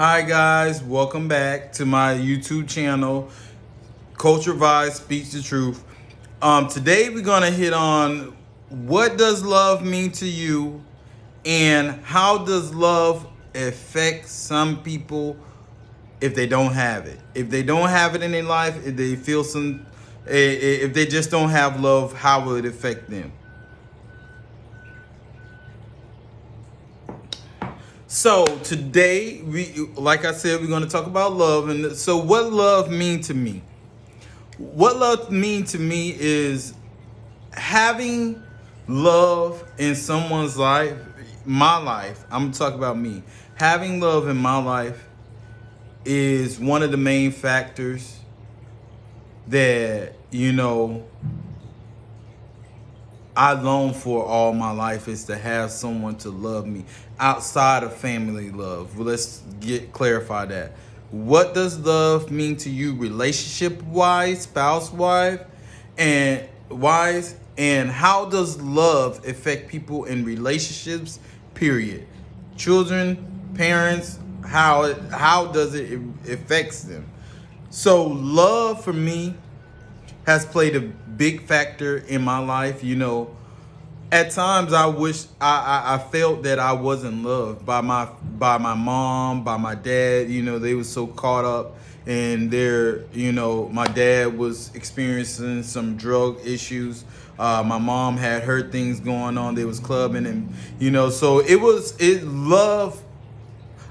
Hi guys, welcome back to my YouTube channel, Culture Vibes Speaks the Truth. Today we're gonna hit on what does love mean to you, and how does love affect some people if they don't have it. If they don't have it in their life, if they feel if they just don't have love, how will it affect them? So today, like I said, we're going to talk about love. And so what love mean to me? What love mean to me is having love in someone's life, my life. I'm going to talk about me. Having love in my life is one of the main factors that, I long for all my life, is to have someone to love me outside of family love. Well, let's clarify that. What does love mean to you, relationship wise, spouse wise, and how does love affect people in relationships? Period. Children, parents, how does it affects them? So love for me has played a big factor in my life. At times I wish I felt that I wasn't loved by my mom, by my dad. They were so caught up in their, my dad was experiencing some drug issues. My mom had her things going on. They was clubbing, and so it love.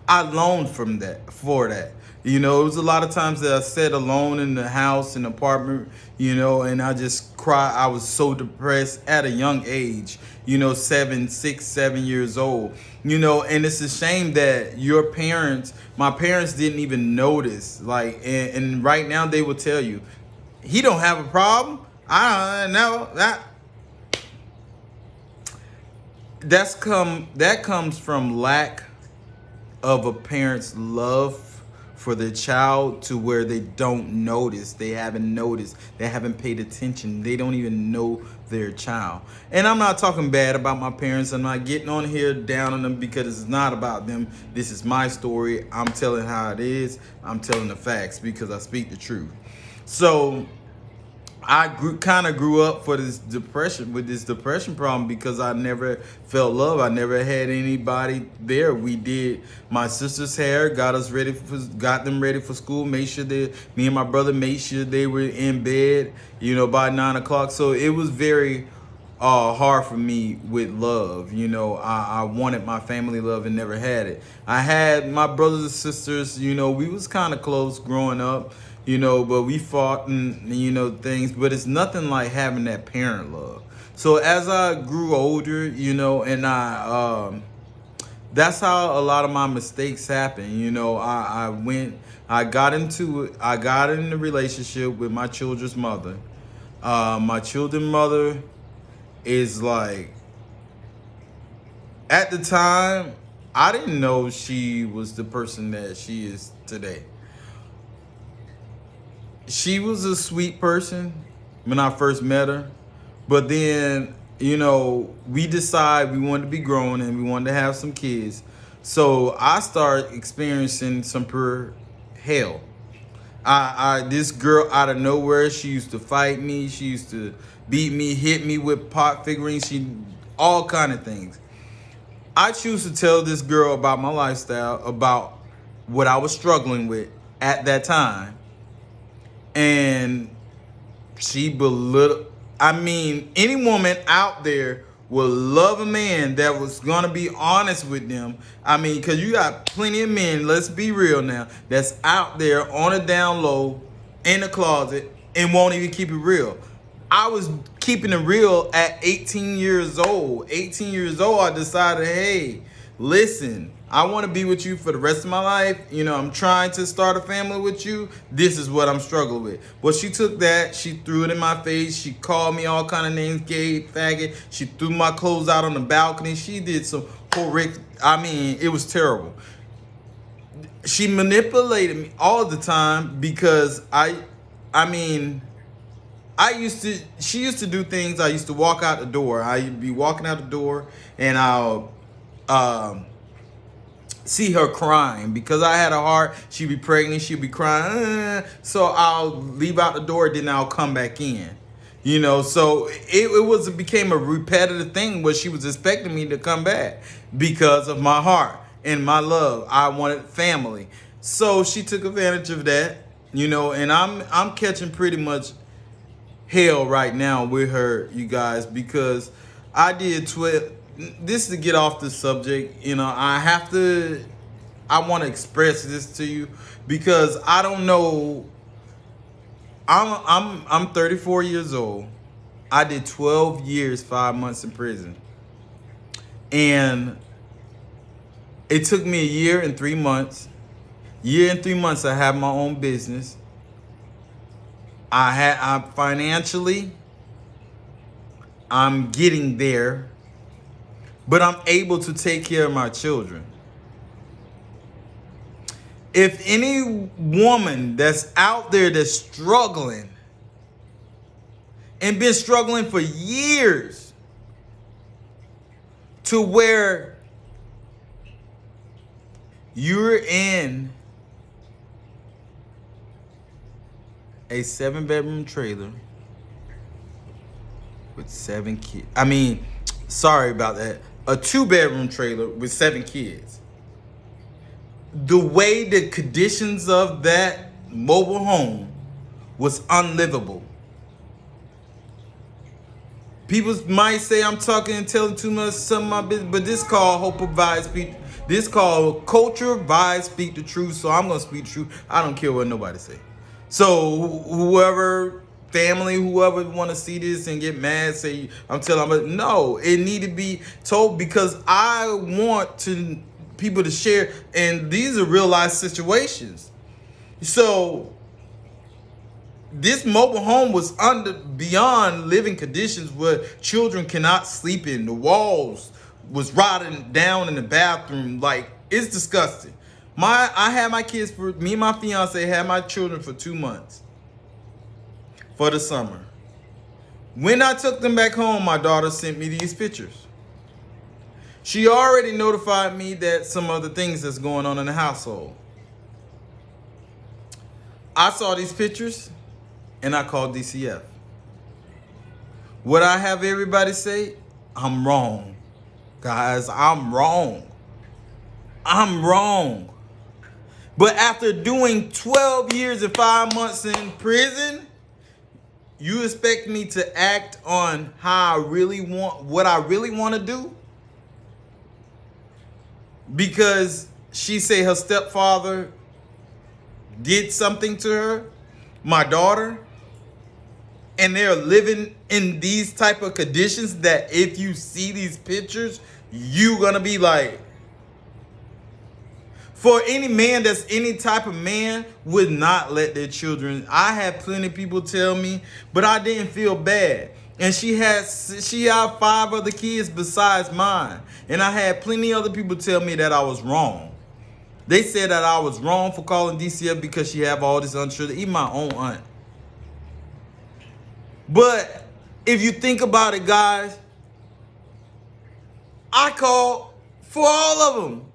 I longed for that. It was a lot of times that I sat alone in the house, in the apartment, and I just cried. I was so depressed at a young age, 7 years old, and it's a shame that my parents didn't even notice. And right now they will tell you, he don't have a problem. I don't know that comes from lack of a parent's love for their child, to where they don't notice. They haven't noticed. They haven't paid attention. They don't even know their child. And I'm not talking bad about my parents. I'm not getting on here down on them, because it's not about them. This is my story. I'm telling how it is. I'm telling the facts because I speak the truth. So I grew up with this depression problem, because I never felt love. I never had anybody there. We did my sister's hair, got them ready for school, made sure me and my brother made sure they were in bed, by 9 o'clock. So it was very hard for me with love. I wanted my family love and never had it. I had my brothers and sisters, we was kind of close growing up, but we fought and, things, but it's nothing like having that parent love. So as I grew older, and that's how a lot of my mistakes happen. I got in a relationship with my children's mother. My children's mother is like, at the time, I didn't know she was the person that she is today. She was a sweet person when I first met her, but then, we decided we wanted to be grown and we wanted to have some kids. So I started experiencing some pure hell. This girl out of nowhere, she used to fight me. She used to beat me, hit me with pot figurines, all kind of things. I choose to tell this girl about my lifestyle, about what I was struggling with at that time. And she belittled. Any woman out there will love a man that was gonna be honest with them. Because you got plenty of men, let's be real now, that's out there on a down low, in the closet, and won't even keep it real. I was keeping it real at 18 years old. 18 years old, I decided, hey, listen, I want to be with you for the rest of my life. I'm trying to start a family with you. This is what I'm struggling with. Well, she took that, she threw it in my face. She called me all kind of names, gay, faggot. She threw my clothes out on the balcony. She did some horrific, it was terrible. She manipulated me all the time, because she used to do things. I used to walk out the door. I'd be walking out the door, and I'll see her crying because I had a heart. She'd be pregnant, she'd be crying. So I'll leave out the door, then I'll come back in. You know, so it became a repetitive thing where she was expecting me to come back because of my heart and my love. I wanted family. So she took advantage of that, you know, and I'm catching pretty much hell right now with her, you guys, because I did 12. This is to get off the subject, you know, I want to express this to you because I don't know. I'm 34 years old. I did 12 years, 5 months in prison. And it took me a year and 3 months. I have my own business. I financially, I'm getting there, but I'm able to take care of my children. If any woman that's out there that's struggling and been struggling for years to where you're in a 7-bedroom trailer with 7 kids. Sorry about that. A 2-bedroom trailer with 7 kids. The way the conditions of that mobile home was unlivable. People might say I'm talking and telling too much some of my business, but this called Hope Provides Speak. This called Culture Vibes Speak the Truth. So I'm gonna speak the truth. I don't care what nobody say. So whoever want to see this and get mad, say I'm telling them, no, it need to be told because I want people to share, and these are real life situations. So this mobile home was beyond living conditions where children cannot sleep in. The walls was rotting down in the bathroom. Like, it's disgusting. I had my kids me and my fiance had my children for 2 months for the summer. When I took them back home, my daughter sent me these pictures. She already notified me that some other things that's going on in the household. I saw these pictures and I called DCF. What I have everybody say, I'm wrong. Guys, I'm wrong. I'm wrong. But after doing 12 years and 5 months in prison, you expect me to act on what I really want to do? Because she say her stepfather did something to her, my daughter, and they're living in these type of conditions that if you see these pictures, you gonna be like, for any man that's any type of man would not let their children. I had plenty of people tell me, but I didn't feel bad. And she had 5 other kids besides mine. And I had plenty of other people tell me that I was wrong. They said that I was wrong for calling DCF because she have all this unsure, even my own aunt. But if you think about it, guys, I called for all of them.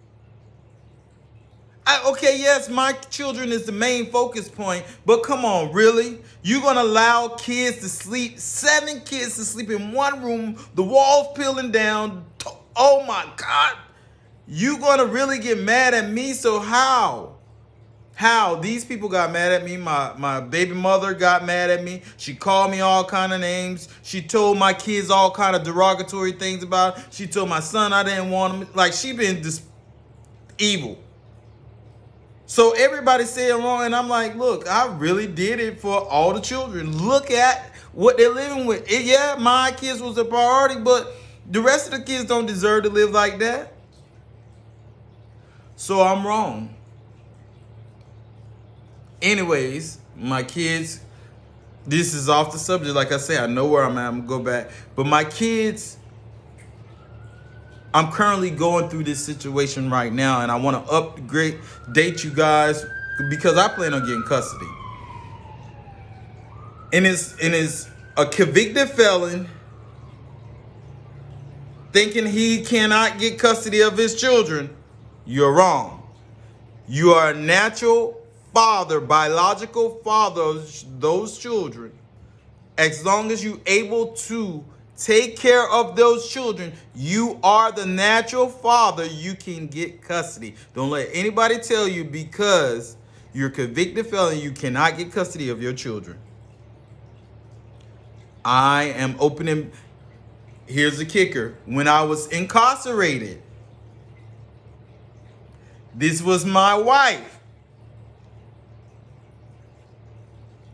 Okay, yes, my children is the main focus point, but come on, really? You're going to allow kids to sleep, 7 kids to sleep in one room, the walls peeling down. Oh my God. You going to really get mad at me? So how? How? These people got mad at me. My baby mother got mad at me. She called me all kind of names. She told my kids all kind of derogatory things about it. She told my son I didn't want him. Like, she been just evil. So everybody saying wrong, and I'm like, look, I really did it for all the children. Look at what they're living with. Yeah, my kids was a priority, but the rest of the kids don't deserve to live like that. So I'm wrong. Anyways, my kids, this is off the subject. Like I say, I know where I'm at. I'm going to go back. But my kids, I'm currently going through this situation right now, and I want to date you guys because I plan on getting custody. And it's a convicted felon thinking he cannot get custody of his children You're wrong. You are a natural father, biological father of those children. As long as you're able to take care of those children, you are the natural father. You can get custody. Don't let anybody tell you because you're a convicted felon, you cannot get custody of your children. I am opening. Here's the kicker. When I was incarcerated, this was my wife.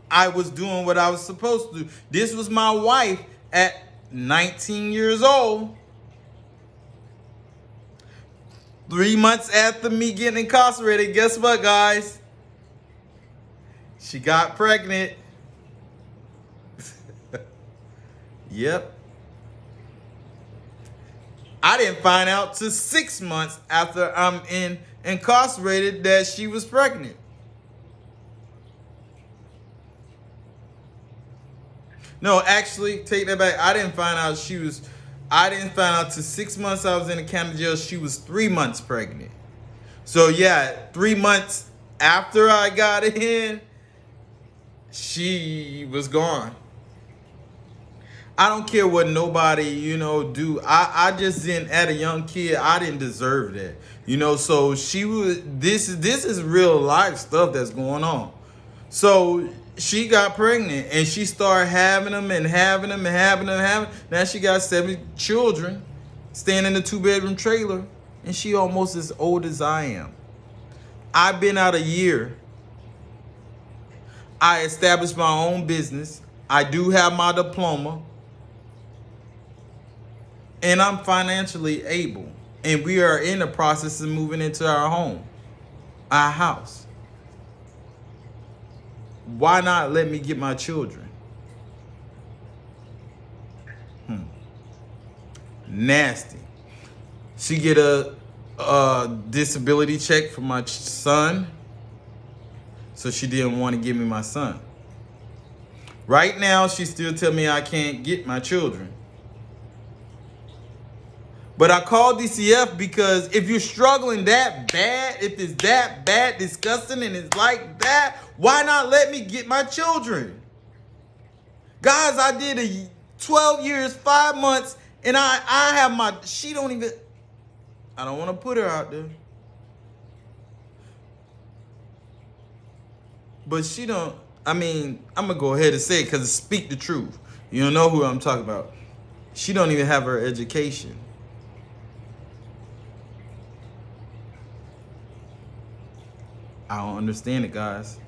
I was doing what I was supposed to do. This was my wife at 19 years old. 3 months after me getting incarcerated, guess what, guys? She got pregnant. Yep. I didn't find out till 6 months after I'm incarcerated that she was pregnant. No, actually, take that back. I didn't find out till 6 months I was in the county jail. She was 3 months pregnant. So yeah, 3 months after I got in, she was gone. I don't care what nobody, do. I just didn't, at a young kid, I didn't deserve that. So she was, this is real life stuff that's going on. So she got pregnant and she started having them and having them and having them and having them. Now she got 7 children staying in a 2-bedroom trailer and she almost as old as I am. I've been out a year. I established my own business. I do have my diploma. And I'm financially able. And we are in the process of moving into our home, our house. Why not let me get my children? Nasty. She get a disability check for my son. So she didn't want to give me my son. Right now, she still tell me I can't get my children. But I called DCF because if you're struggling that bad, if it's that bad, disgusting, and it's like that, why not let me get my children? Guys, I did 12 years, 5 months, and I have my, she don't even, I don't want to put her out there. But she don't, I'm going to go ahead and say it because speak the truth. You don't know who I'm talking about. She don't even have her education. I don't understand it, guys.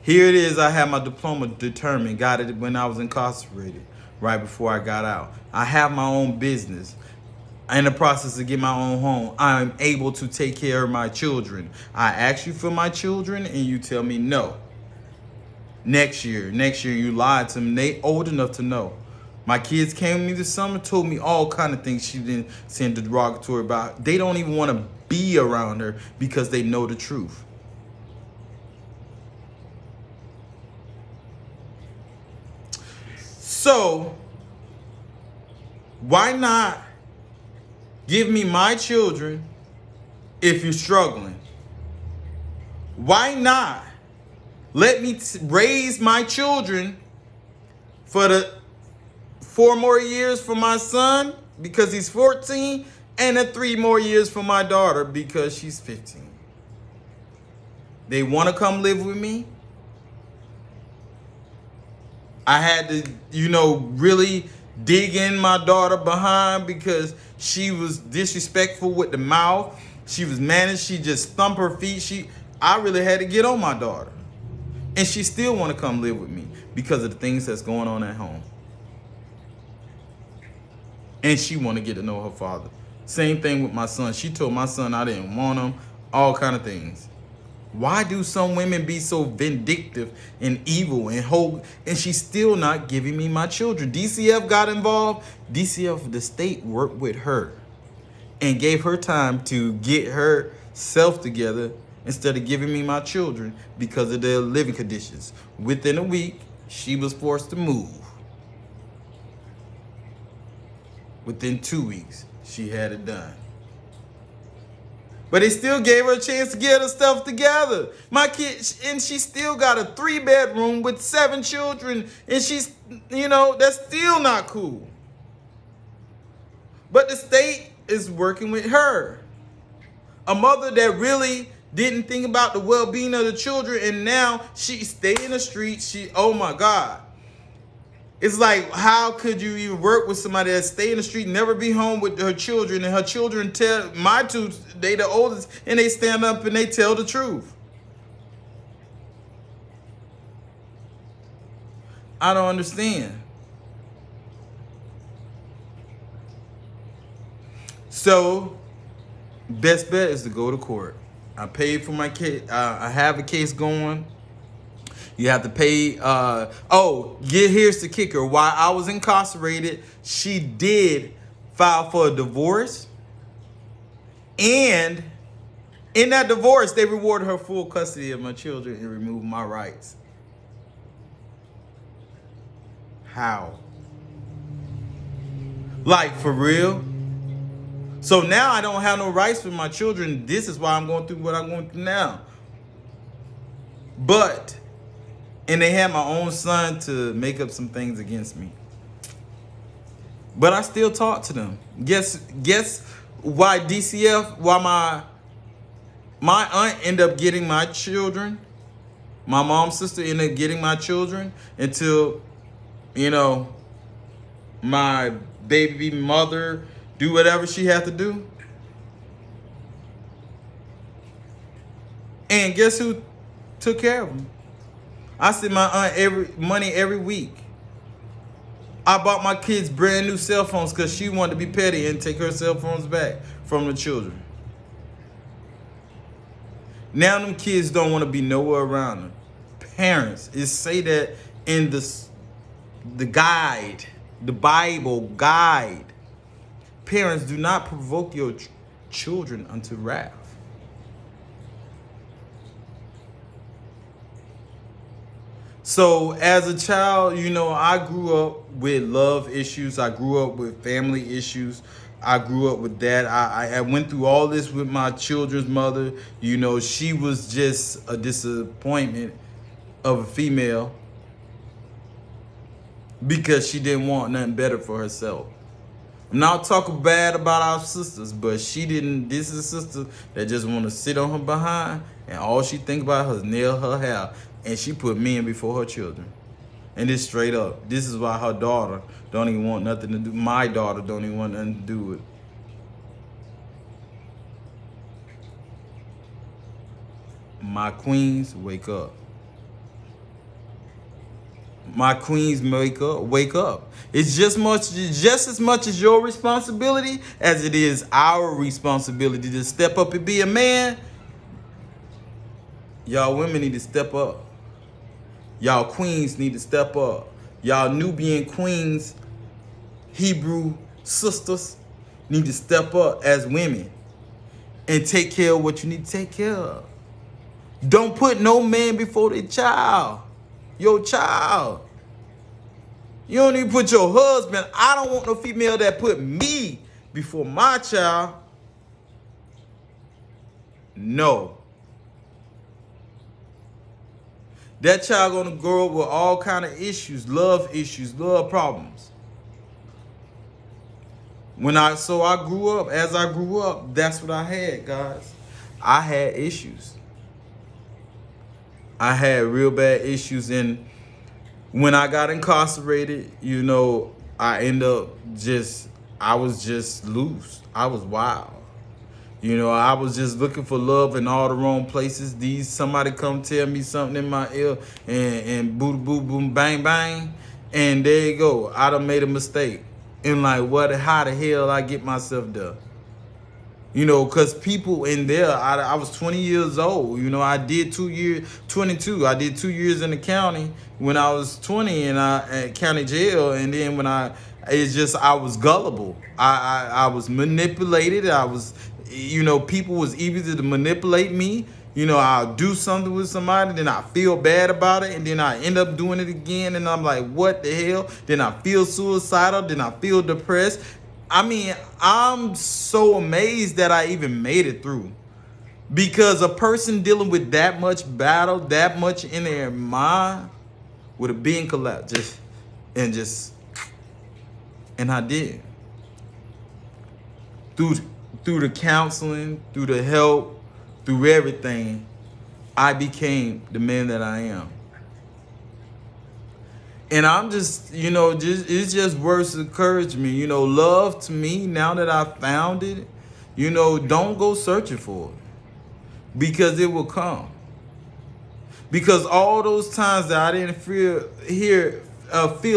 Here it is. I had my diploma determined. Got it when I was incarcerated, right before I got out. I have my own business. In the process of getting my own home, I'm able to take care of my children. I ask you for my children, and you tell me no. Next year, you lied to me. They old enough to know. My kids came to me this summer, told me all kind of things she didn't send derogatory about. They don't even want to be around her because they know the truth. So, why not give me my children if you're struggling? Why not let me raise my children for the 4 more years for my son because he's 14 and the 3 more years for my daughter because she's 15. They want to come live with me. I had to, really dig in my daughter behind because she was disrespectful with the mouth. She was managed. She just thumped her feet. I really had to get on my daughter. And she still want to come live with me because of the things that's going on at home. And she want to get to know her father. Same thing with my son. She told my son I didn't want him. All kind of things. Why do some women be so vindictive and evil and she's still not giving me my children? DCF got involved. DCF, the state, worked with her and gave her time to get herself together instead of giving me my children because of their living conditions. Within a week, she was forced to move. Within 2 weeks, she had it done. But they still gave her a chance to get her stuff together. My kid, and she still got a 3-bedroom with 7 children. And she's, that's still not cool. But the state is working with her. A mother that really didn't think about the well-being of the children, and now she stay in the streets. Oh my God. It's like, how could you even work with somebody that stay in the street, never be home with her children, and her children tell, my two, they the oldest, and they stand up and they tell the truth? I don't understand. So, best bet is to go to court. I paid for my case. I have a case going. You have to pay. Here's the kicker. While I was incarcerated, she did file for a divorce. And in that divorce, they rewarded her full custody of my children and removed my rights. How? Like, for real? So now I don't have no rights for my children. This is why I'm going through what I'm going through now. And they had my own son to make up some things against me. But I still talk to them. Guess why DCF, why my aunt ended up getting my children. My mom's sister ended up getting my children until, my baby mother do whatever she had to do. And guess who took care of them? I sent my aunt money every week. I bought my kids brand new cell phones because she wanted to be petty and take her cell phones back from the children. Now them kids don't want to be nowhere around them. Parents, it say that in the guide, the Bible guide. Parents, do not provoke your children unto wrath. So as a child, I grew up with love issues. I grew up with family issues. I grew up with that. I went through all this with my children's mother. She was just a disappointment of a female because she didn't want nothing better for herself. I'm not talking bad about our sisters, but she didn't. This is a sister that just want to sit on her behind, and all she think about is nail her hair. And she put men before her children. And this straight up. This is why her daughter don't even want nothing to do. My daughter don't even want nothing to do with it. My queens, wake up. My queens, wake up. It's just as much as your responsibility as it is our responsibility to step up and be a man. Y'all women need to step up. Y'all queens need to step up. Y'all Nubian queens, Hebrew sisters need to step up as women and take care of what you need to take care of. Don't put no man before their child. Your child. You don't even put your husband. I don't want no female that put me before my child. No. That child gonna grow up with all kind of issues, love problems. As I grew up, that's what I had, guys. I had issues. I had real bad issues, and when I got incarcerated, I was just loose. I was wild. I was just looking for love in all the wrong places. Somebody come tell me something in my ear and boo boo boom bang bang, and there you go. I done made a mistake. And like, how the hell I get myself there? Because people in there, I was 20 years old. I did 22. I did 2 years in the county when I was 20 at county jail. And then I was gullible. I was manipulated. People was easy to manipulate me. I'll do something with somebody, then I feel bad about it, and then I end up doing it again, and I'm like, what the hell? Then I feel suicidal, then I feel depressed. I'm so amazed that I even made it through. Because a person dealing with that much battle, that much in their mind, would have been collapsed. And I did. Through the counseling, through the help, through everything, I became the man that I am. And I'm just, it's just words to encourage me. Love to me, now that I found it, don't go searching for it. Because it will come. Because all those times that I didn't feel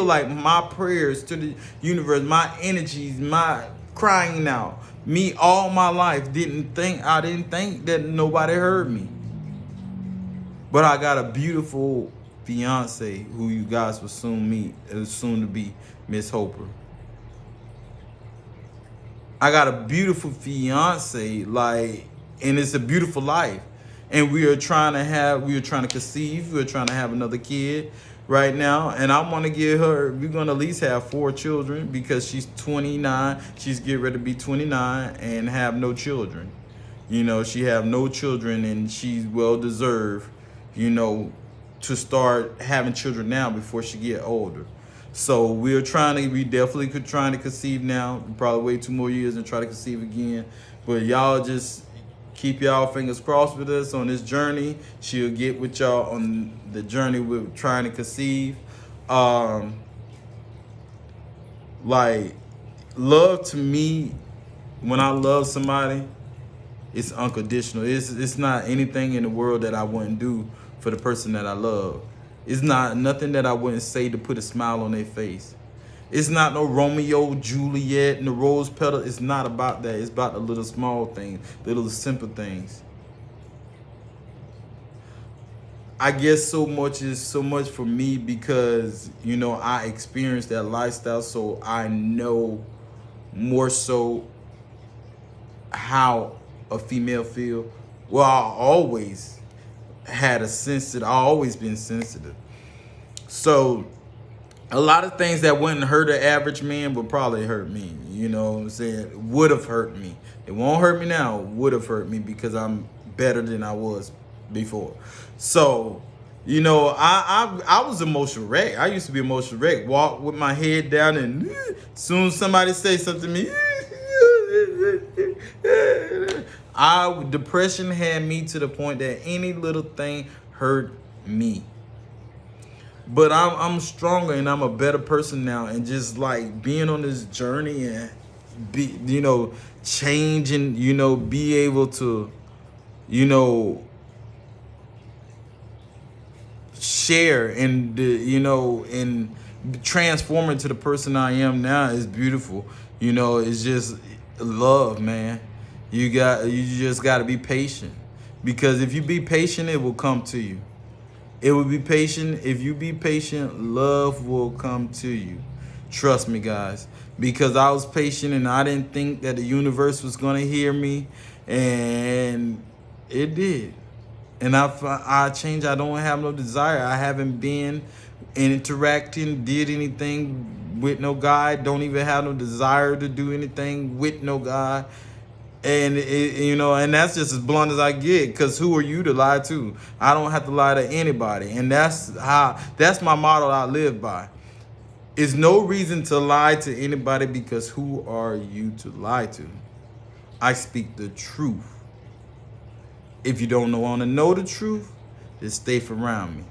like my prayers to the universe, my energies, my crying out, me all my life, I didn't think that nobody heard me. But I got a beautiful fiance who you guys will soon meet, soon to be Miss Hoper. I got a beautiful fiance, and it's a beautiful life. And we are trying to conceive, we're trying to have another kid right now. And I want to we're going to at least have 4 children because she's 29. She's getting ready to be 29 and have no children. She have no children, and she's well deserved, to start having children now before she get older. So we definitely could trying to conceive now. Probably wait 2 more years and try to conceive again. But y'all just keep y'all fingers crossed with us on this journey. She'll get with y'all on the journey with trying to conceive. Love to me, when I love somebody, it's unconditional. It's not anything in the world that I wouldn't do for the person that I love. It's not nothing that I wouldn't say to put a smile on their face. It's not no Romeo, Juliet, and the rose petal. It's not about that. It's about the little small things, little simple things. I guess so much is so much for me because, I experienced that lifestyle, so I know more so how a female feel. Well, I always been sensitive. So a lot of things that wouldn't hurt an average man would probably hurt me. You know what I'm saying? Would have hurt me. It won't hurt me now. Would have hurt me because I'm better than I was before. So, I was emotional wreck. I used to be emotional wreck. Walk with my head down, and soon somebody say something to me, depression had me to the point that any little thing hurt me. But I'm stronger and I'm a better person now, and just being on this journey and change and be able to share and and transform into the person I am now is beautiful. It's just love, man. You just got to be patient, because if you be patient, it will come to you. It will be patient. If you be patient, love will come to you. Trust me, guys, because I was patient and I didn't think that the universe was going to hear me, and it did. And I changed. I don't have no desire. I haven't been interacting, did anything with no guy. Don't even have no desire to do anything with no guy. And and that's just as blunt as I get, because who are you to lie to? I don't have to lie to anybody. And that's my motto I live by. Is no reason to lie to anybody, because who are you to lie to? I speak the truth. If you don't want to know the truth, then stay around me.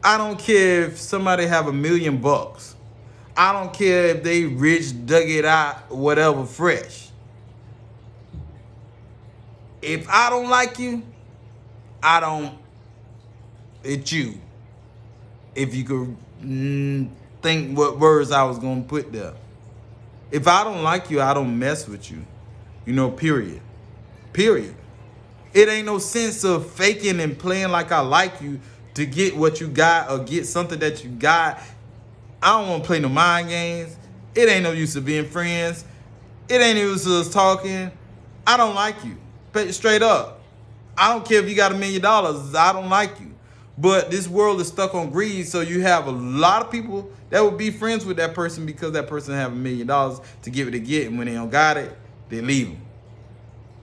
I don't care if somebody have $1 million. I don't care if they rich, dug it out, whatever, fresh. If I don't like you, it's you. If you could think what words I was going to put there. If I don't like you, I don't mess with you. Period. Period. It ain't no sense of faking and playing like I like you to get what you got or get something that you got. I don't want to play no mind games. It ain't no use of being friends. It ain't no use of us talking. I don't like you. Straight up. I don't care if you got $1 million. I don't like you. But this world is stuck on greed, so you have a lot of people that would be friends with that person because that person have $1 million to give it to get, and when they don't got it, they leave them.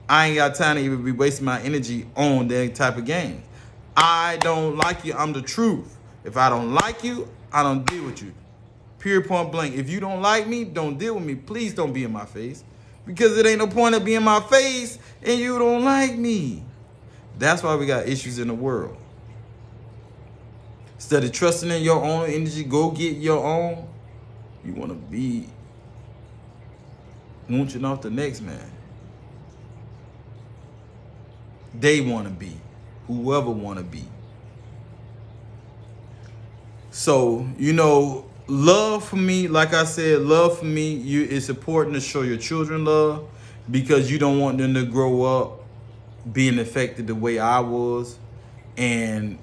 I ain't got time to even be wasting my energy on that type of games. I don't like you. I'm the truth. If I don't like you, I don't deal with you. Period, point blank. If you don't like me, don't deal with me. Please don't be in my face. Because it ain't no point of being in my face and you don't like me. That's why we got issues in the world. Instead of trusting in your own energy, go get your own. You want to be munching off the next man. They want to be. Whoever want to be. So, love for me, like I said, love for me, it's important to show your children love because you don't want them to grow up being affected the way I was. And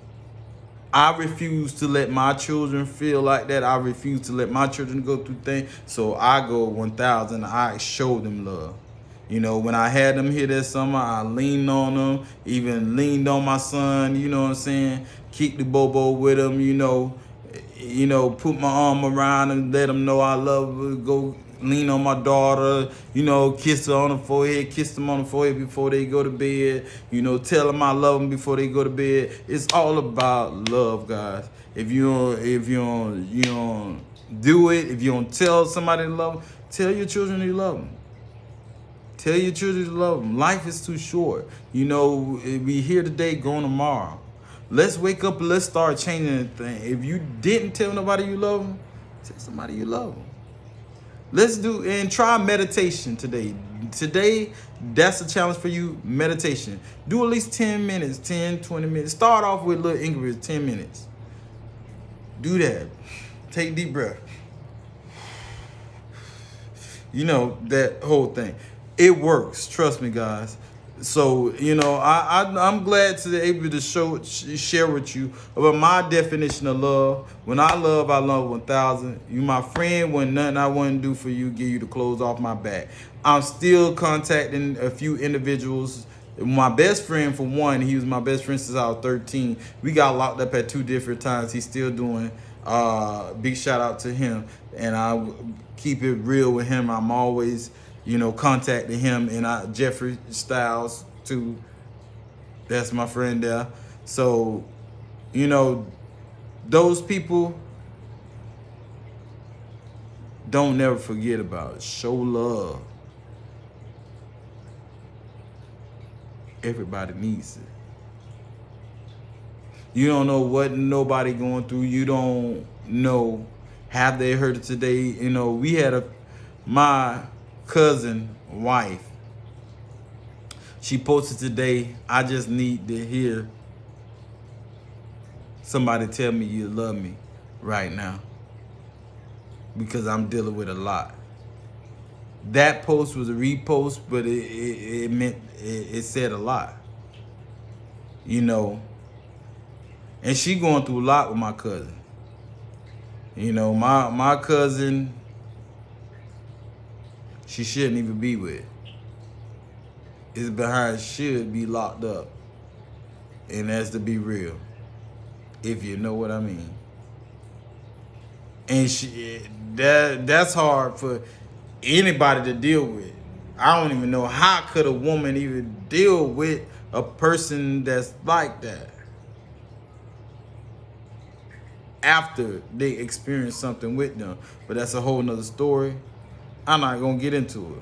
I refuse to let my children feel like that. I refuse to let my children go through things. So I go 1,000. I show them love. When I had them here this summer, I leaned on them, even leaned on my son, you know what I'm saying? Kicked the bobo with him, put my arm around him, let him know I love her, go lean on my daughter, kiss her on the forehead, kiss them on the forehead before they go to bed, tell them I love them before they go to bed. It's all about love, guys. If you don't do it, if you don't tell somebody to love them, tell your children you love them. Tell your children to love them. Life is too short. We here today, gone tomorrow. Let's wake up and let's start changing the thing. If you didn't tell nobody you love them, tell somebody you love them. Let's do and try meditation today. Today, that's a challenge for you, meditation. Do at least 10 minutes, 10, 20 minutes. Start off with little increments, 10 minutes. Do that. Take a deep breath. That whole thing. It works. Trust me, guys. So, I'm glad to be able to share with you about my definition of love. When I love 1,000. You my friend, when nothing I wouldn't do for you, give you the clothes off my back. I'm still contacting a few individuals. My best friend, for one, he was my best friend since I was 13. We got locked up at 2 different times. He's still doing, big shout out to him. And I keep it real with him. I'm always contacting him, and Jeffrey Styles too. That's my friend there. So, those people, don't never forget about it. Show love. Everybody needs it. You don't know what nobody going through. You don't know, have they heard it today? We had my cousin wife, she posted today, I just need to hear somebody tell me you love me right now because I'm dealing with a lot. That post was a repost, but it meant it said a lot, and she going through a lot with my cousin. My cousin, she shouldn't even be with. It's behind should be locked up. And that's to be real. If you know what I mean. And that's hard for anybody to deal with. I don't even know how could a woman even deal with a person that's like that after they experience something with them. But that's a whole nother story. I'm not going to get into it.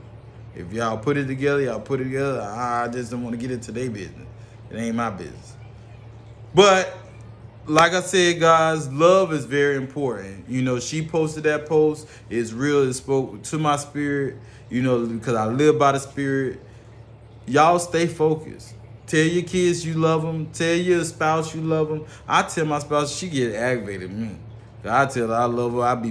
If y'all put it together, y'all put it together. I just don't want to get into their business. It ain't my business. But like I said, guys, love is very important. She posted that post. It's real. It spoke to my spirit, because I live by the spirit. Y'all stay focused. Tell your kids you love them. Tell your spouse you love them. I tell my spouse, she get aggravated with me. I tell her I love her. I be,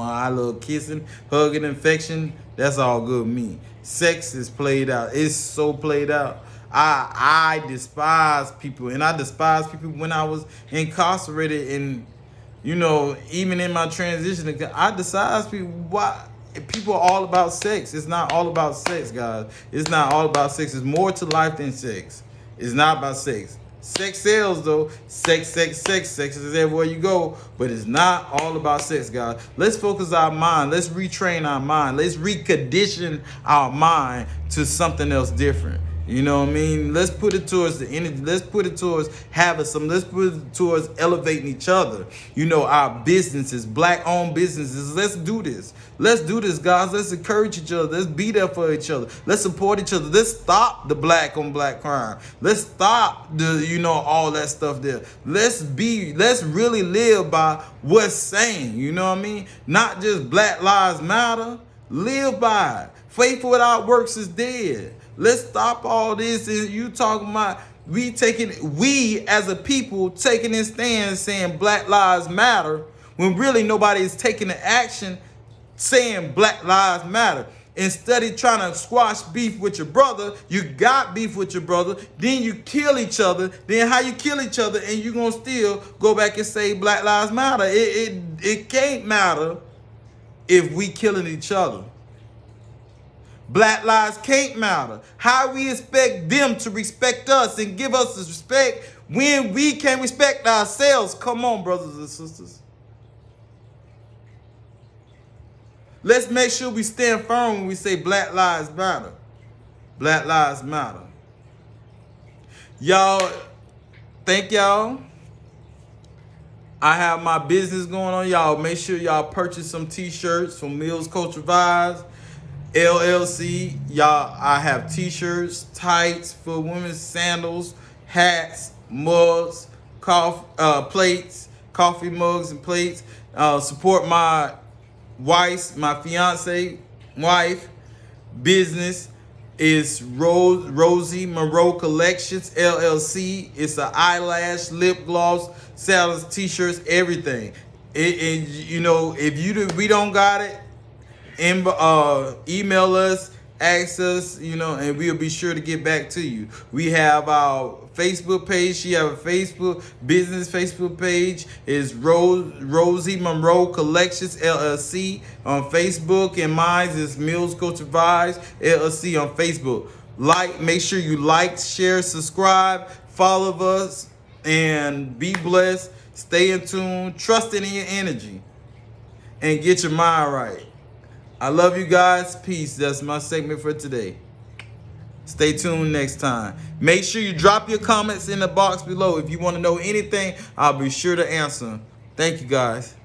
I love kissing, hugging, affection. That's all good with me. Sex is played out. It's so played out. I despise people, and I despised people when I was incarcerated, and even in my transition, I despise people. Why? People are all about sex. It's not all about sex, guys. It's not all about sex. It's more to life than sex. It's not about sex. Sex sells though. Sex is everywhere you go. But it's not all about sex, guys. Let's focus our mind. Let's retrain our mind. Let's recondition our mind to something else different. You know what I mean? Let's put it towards the energy. Let's put it towards having some. Let's put it towards elevating each other. You know, our businesses, black-owned businesses. Let's do this. Let's do this, guys. Let's encourage each other. Let's be there for each other. Let's support each other. Let's stop the black-on-black crime. Let's stop the, all that stuff there. Let's really live by what's saying. You know what I mean? Not just Black Lives Matter. Live by it. Faith without works is dead. Let's stop all this. And you talking about we as a people taking a stand saying Black Lives Matter when really nobody is taking the action saying Black Lives Matter. Instead of trying to squash beef with your brother, you got beef with your brother, then you kill each other. Then how you kill each other and you gonna still go back and say Black Lives Matter? It can't matter if we killing each other. Black lives can't matter. How we expect them to respect us and give us this respect when we can't respect ourselves? Come on, brothers and sisters. Let's make sure we stand firm when we say Black Lives Matter. Black Lives Matter. Y'all, thank y'all. I have my business going on. Y'all make sure y'all purchase some t-shirts from Mills Culture Vibes. LLC, y'all, I have t-shirts, tights for women's, sandals, hats, mugs, plates, coffee mugs and plates. Support my fiance wife business is Rosie Monroe Collections LLC. It's an eyelash, lip gloss, salads, t-shirts, everything. If we don't got it, email us, ask us, and we'll be sure to get back to you. We have our Facebook page. She have a business Facebook page. Is Rosie Monroe Collections LLC on Facebook, and mine is Mills Culture Vibes LLC on Facebook. Make sure you like, share, subscribe, follow us, and be blessed. Stay in tune, trust in your energy, and get your mind right. I love you guys. Peace. That's my segment for today. Stay tuned next time. Make sure you drop your comments in the box below. If you want to know anything, I'll be sure to answer. Thank you, guys.